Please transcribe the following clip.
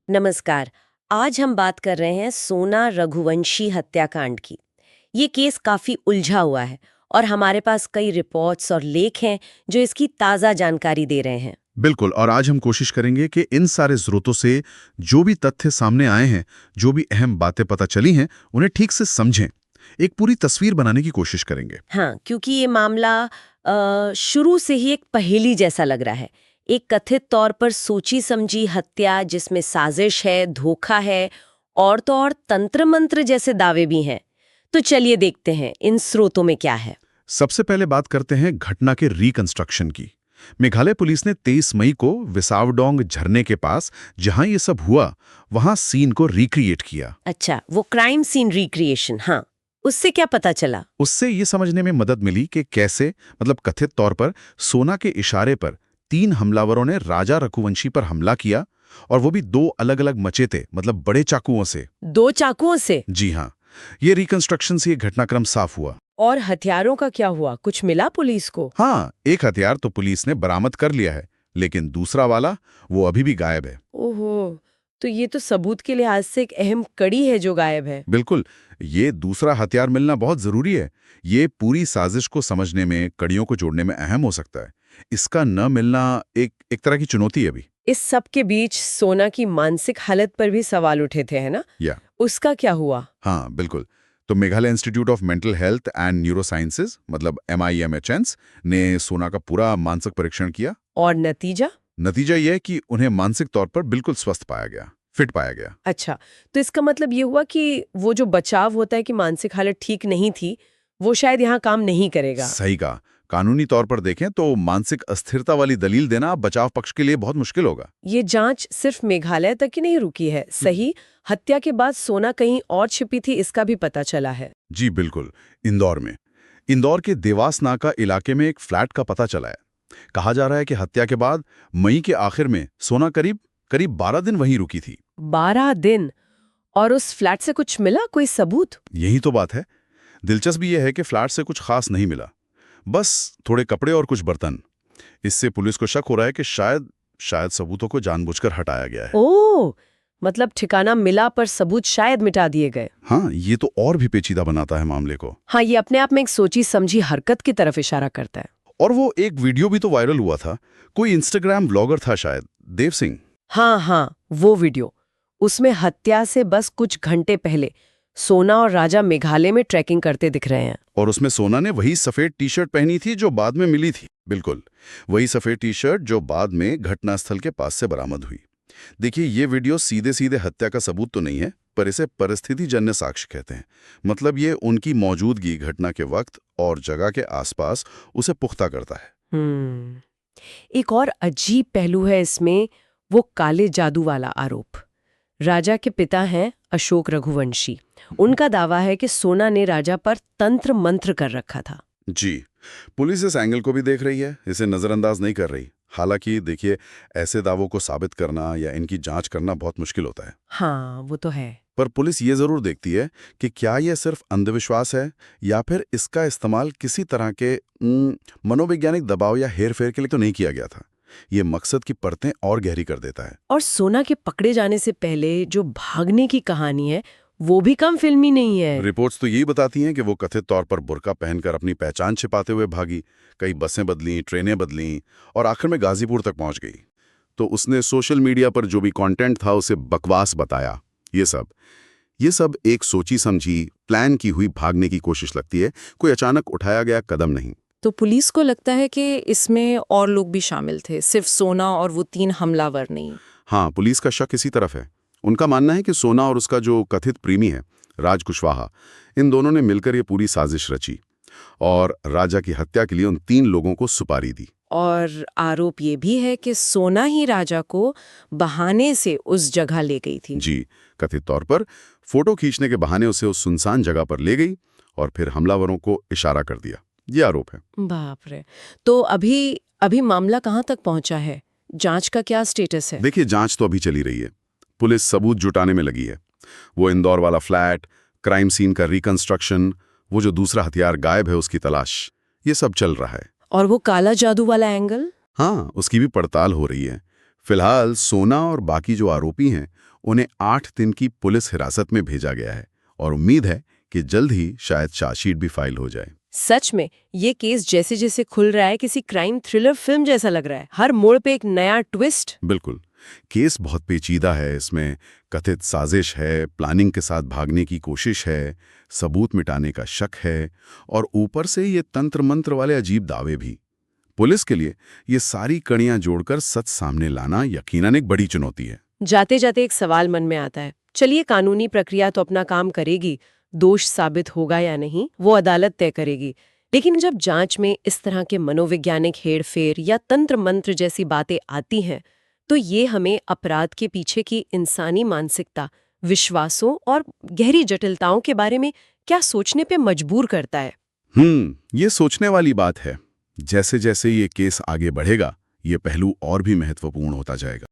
नमस्कार। आज हम बात कर रहे हैं सोना रघुवंशी हत्याकांड की। ये केस काफी उलझा हुआ है और हमारे पास कई रिपोर्ट्स और लेख हैं जो इसकी ताज़ा जानकारी दे रहे हैं। बिल्कुल। और आज हम कोशिश करेंगे कि इन सारे स्रोतों से जो भी तथ्य सामने आए हैं, जो भी अहम बातें पता चली हैं, उन्हें ठीक से समझें। एक पूरी तस्वीर बनाने की कोशिश करेंगे। हाँ, क्योंकि ये मामला शुरू से ही एक पहेली जैसा लग रहा है। एक कथित तौर पर सोची समझी हत्या जिसमें साजिश है, धोखा है और तो और तंत्र मंत्र जैसे दावे भी हैं। तो चलिए देखते हैं इन स्रोतों में क्या है। सबसे पहले बात करते हैं घटना के रिकंस्ट्रक्शन की। मेघालय पुलिस ने 23 मई को विसावडोंग झरने के पास, जहां ये सब हुआ, वहां सीन को रिक्रिएट किया। अच्छा, वो क्राइम सीन रिक्रिएशन, हाँ, उससे क्या पता चला? उससे ये समझने में मदद मिली कि कैसे, मतलब कथित तौर पर सोना के इशारे पर 3 हमलावरों ने राजा रघुवंशी पर हमला किया, और वो भी 2 अलग-अलग मचेते, मतलब बड़े चाकुओं से। 2 चाकुओं से? जी हाँ, ये रिकंस्ट्रक्शन से ये घटनाक्रम साफ हुआ। और हथियारों का क्या हुआ? कुछ मिला पुलिस को? हाँ, एक हथियार तो पुलिस ने बरामद कर लिया है, लेकिन दूसरा वाला वो अभी भी गायब है। ओहो, तो ये तो सबूत के लिहाज से एक अहम कड़ी है जो गायब है। बिल्कुल, ये दूसरा हथियार मिलना बहुत जरूरी है। ये पूरी साजिश को समझने में, कड़ियों को जोड़ने में अहम हो सकता है। इसका न मिलना एक तरह की चुनौती है अभी। इस सब के बीच सोना की मानसिक हालत पर भी सवाल उठे थे, है ना? या उसका क्या हुआ? हाँ, बिल्कुल। तो Meghalaya institute of mental health and neuro sciences, मतलब MIMHS, ने सोना का पूरा मानसिक परीक्षण किया। और नतीजा? नतीजा यह है कि उन्हें मानसिक तौर पर बिल्कुल स्वस्थ पाया गया, फिट पाया गया। अच्छा, तो इसका मतलब ये हुआ कि वो जो बचाव होता है कि मानसिक हालत ठीक नहीं थी, वो शायद यहाँ काम नहीं करेगा। सही कहा। कानूनी तौर पर देखें तो मानसिक अस्थिरता वाली दलील देना बचाव पक्ष के लिए बहुत मुश्किल होगा। ये जांच सिर्फ मेघालय तक ही नहीं रुकी है, सही? हत्या के बाद सोना कहीं और छिपी थी, इसका भी पता चला है। जी बिल्कुल। इंदौर में, इंदौर के देवास नाका इलाके में एक फ्लैट का पता चला है। कहा जा रहा है कि हत्या के बाद मई के आखिर में सोना करीब करीब 12 दिन वहीं रुकी थी। 12 दिन? और उस फ्लैट से कुछ मिला, कोई सबूत? यही तो बात है। दिलचस्प यह है कि फ्लैट से कुछ खास नहीं मिला, बस थोड़े कपड़े और कुछ बर्तन। इससे पुलिस को शक हो रहा है कि शायद शायद सबूतों को जानबूझकर हटाया गया है। ओह, मतलब ठिकाना मिला पर सबूत शायद मिटा दिए गए। हाँ, ये तो और भी पेचीदा बनाता है मामले को। हाँ, ये अपने आप में एक सोची समझी हरकत की तरफ इशारा करता है। और वो एक वीडियो भी तो वायरल हुआ था। कोई इंस्टाग्राम ब्लॉगर था शायद, देव सिंह। हाँ हाँ, वो वीडियो। उसमें हत्या से बस कुछ घंटे पहले सोना और राजा मेघालय में ट्रैकिंग करते दिख रहे हैं। और उसमें सोना ने वही सफेद टी शर्ट पहनी थी जो बाद में मिली थी। बिल्कुल, वही सफेद टी शर्ट जो बाद में घटनास्थल के पास से बरामद हुई। देखिए, ये वीडियो सीधे सीधे हत्या का सबूत तो नहीं है, पर इसे परिस्थितिजन्य साक्ष्य कहते हैं। मतलब ये उनकी मौजूदगी घटना के वक्त और जगह के आसपास उसे पुख्ता करता है। एक और अजीब पहलू है इसमें, वो काले जादू वाला आरोप। राजा के पिता हैं अशोक रघुवंशी। उनका दावा है कि सोना ने राजा पर तंत्र मंत्र कर रखा था। जी, पुलिस इस एंगल को भी देख रही है, इसे नजरअंदाज नहीं कर रही। हालांकि देखिए, ऐसे दावों को साबित करना या इनकी जांच करना बहुत मुश्किल होता है। हाँ, वो तो है। पर पुलिस ये जरूर देखती है कि क्या यह सिर्फ अंधविश्वास है या फिर इसका इस्तेमाल किसी तरह के मनोवैज्ञानिक दबाव या हेरफेर के लिए तो नहीं किया गया था। ये मकसद की परतें और गहरी कर देता है। और सोना के पकड़े जाने से पहले जो भागने की कहानी है, वो भी कम फिल्मी नहीं है। रिपोर्ट्स तो यही बताती हैं कि वो कथित तौर पर बुर्का पहनकर अपनी पहचान छिपाते हुए भागी। कई बसें बदलीं, ट्रेनें बदलीं और आखिर में गाजीपुर तक पहुंच गई। तो उसने सोशल मीडिया पर जो भी कंटेंट था उसे बकवास बताया। ये सब एक सोची समझी, प्लान की हुई भागने की कोशिश लगती है, कोई अचानक उठाया गया कदम नहीं। तो पुलिस को लगता है कि इसमें और लोग भी शामिल थे, सिर्फ सोना और वो 3 हमलावर नहीं। हाँ, पुलिस का शक इसी तरफ है। उनका मानना है कि सोना और उसका जो कथित प्रेमी है, राज कुशवाहा, इन दोनों ने मिलकर ये पूरी साजिश रची और राजा की हत्या के लिए उन 3 लोगों को सुपारी दी। और आरोप ये भी है कि सोना ही राजा को बहाने से उस जगह ले गई थी। जी, कथित तौर पर फोटो खींचने के बहाने उसे उस सुनसान जगह पर ले गई और फिर हमलावरों को इशारा कर दिया। ये आरोप है। बाप रे। तो अभी मामला कहाँ तक पहुंचा है? जांच का क्या स्टेटस है? देखिए, जांच तो अभी चली रही है। पुलिस सबूत जुटाने में लगी है। वो इंदौर वाला फ्लैट, क्राइम सीन का रिकंस्ट्रक्शन, वो जो दूसरा हथियार गायब है उसकी तलाश, ये सब चल रहा है। और वो काला जादू वाला एंगल? हाँ, उसकी भी पड़ताल हो रही है। फिलहाल सोना और बाकी जो आरोपी हैं उन्हें 8 दिन की पुलिस हिरासत में भेजा गया है और उम्मीद है कि जल्द ही शायद चार्जशीट भी फाइल हो जाए। सच में ये केस जैसे जैसे खुल रहा है किसी क्राइम थ्रिलर फिल्म जैसा लग रहा है। हर मोड़ पे एक नया ट्विस्ट। बिल्कुल, केस बहुत पेचीदा है। इसमें कथित साजिश है, प्लानिंग के साथ भागने की कोशिश है, सबूत मिटाने का शक है और ऊपर से ये तंत्र मंत्र वाले अजीब दावे भी। पुलिस के लिए ये सारी कड़ियां जोड़कर सच सामने लाना यकीनन एक बड़ी चुनौती है। जाते जाते एक सवाल मन में आता है, चलिए कानूनी प्रक्रिया तो अपना काम करेगी, दोष साबित होगा या नहीं वो अदालत तय करेगी, लेकिन जब जांच में इस तरह के मनोवैज्ञानिक हेरफेर या तंत्र मंत्र जैसी बातें आती हैं तो ये हमें अपराध के पीछे की इंसानी मानसिकता, विश्वासों और गहरी जटिलताओं के बारे में क्या सोचने पे मजबूर करता है। ये सोचने वाली बात है। जैसे जैसे ये केस आगे बढ़ेगा ये पहलू और भी महत्वपूर्ण होता जाएगा।